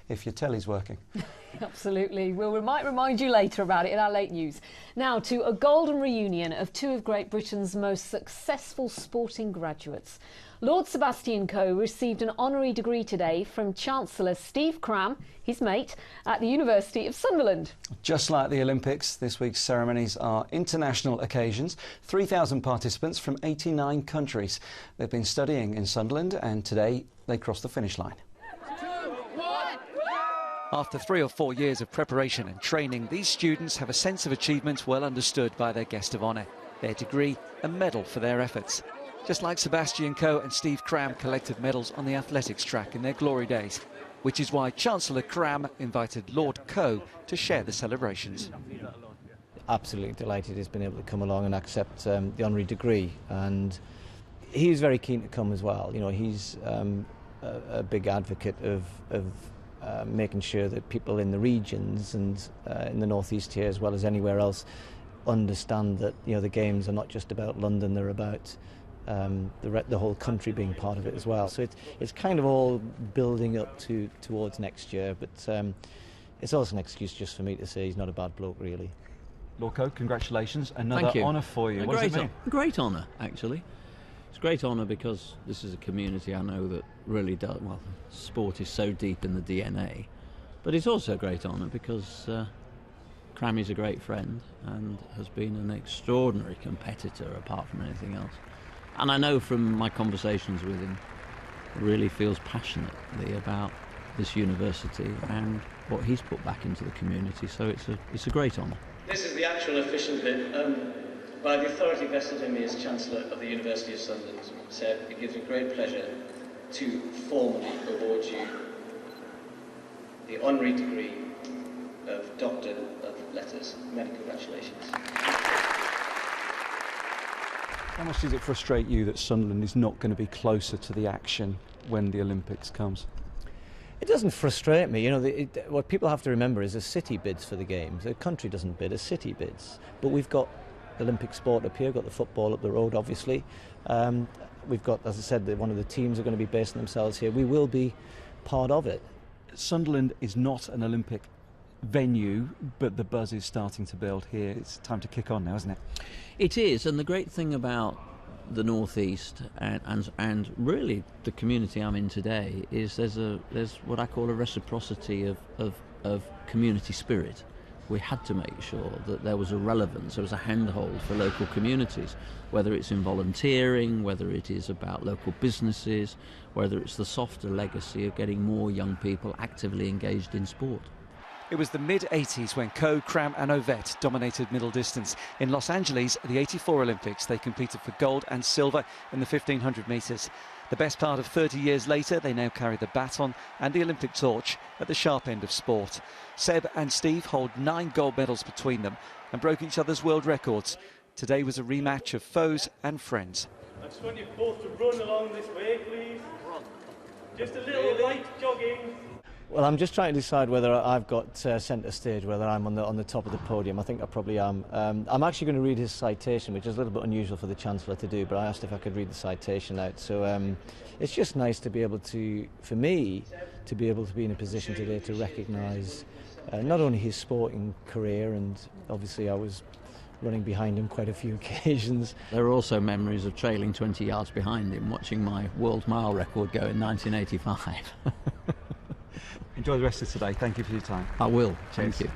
if your telly's working. Absolutely. We might remind you later about it in our late news. Now to a golden reunion of two of Great Britain's most successful sporting graduates. Lord Sebastian Coe received an honorary degree today from Chancellor Steve Cram, his mate, at the University of Sunderland. Just like the Olympics, this week's ceremonies are international occasions. 3,000 participants from 89 countries. They've been studying in Sunderland and today they crossed the finish line. After 3 or 4 years of preparation and training, these students have a sense of achievement well understood by their guest of honour. Their degree, a medal for their efforts. Just like Sebastian Coe and Steve Cram collected medals on the athletics track in their glory days, which is why Chancellor Cram invited Lord Coe to share the celebrations. Absolutely delighted he's been able to come along and accept the honorary degree, and he was very keen to come as well. You know, he's a big advocate of making sure that people in the regions and in the northeast here as well as anywhere else understand that, you know, the games are not just about London, they're about the whole country being part of it as well. So it's kind of all building up towards next year, but it's also an excuse just for me to say he's not a bad bloke, really. Lord Coe, congratulations. Another honour for you. What does it mean? A great honour, actually. It's a great honour because this is a community I know that really does, well, sport is so deep in the DNA, but it's also a great honour because Crammy's a great friend and has been an extraordinary competitor apart from anything else. And I know from my conversations with him, he really feels passionately about this university and what he's put back into the community, so it's a great honour. This is the actual official bit. By the authority vested in me as Chancellor of the University of Sunderland, Seb, it gives me great pleasure to formally award you the honorary degree of Doctor of Letters. Many congratulations. How much does it frustrate you that Sunderland is not going to be closer to the action when the Olympics comes? It doesn't frustrate me. You know, what people have to remember is a city bids for the games. A country doesn't bid, a city bids. But we've got Olympic sport up here, got the football up the road, obviously. We've got, as I said, one of the teams are going to be basing themselves here. We will be part of it. Sunderland is not an Olympic venue, but the buzz is starting to build here. It's time to kick on now, isn't it? It is, and the great thing about the northeast and really the community I'm in today is there's what I call a reciprocity of community spirit. We had to make sure that there was a relevance, there was a handhold for local communities, whether it's in volunteering, whether it is about local businesses, whether it's the softer legacy of getting more young people actively engaged in sport. It was the mid-80s when Coe, Cram and Ovett dominated middle distance. In Los Angeles, the '84 Olympics, they competed for gold and silver in the 1500 metres. The best part of 30 years later, they now carry the baton and the Olympic torch at the sharp end of sport. Seb and Steve hold 9 gold medals between them and broke each other's world records. Today was a rematch of foes and friends. I just want you both to run along this way, please. Just a little light jogging. Well, I'm just trying to decide whether I've got centre stage, whether I'm on the top of the podium. I think I probably am. I'm actually going to read his citation, which is a little bit unusual for the Chancellor to do, but I asked if I could read the citation out. So it's just nice to be able to, for me, to be able to be in a position today to recognise not only his sporting career, and obviously I was running behind him quite a few occasions. There are also memories of trailing 20 yards behind him, watching my world mile record go in 1985. Enjoy the rest of today. Thank you for your time. I will. Cheers. Thank you.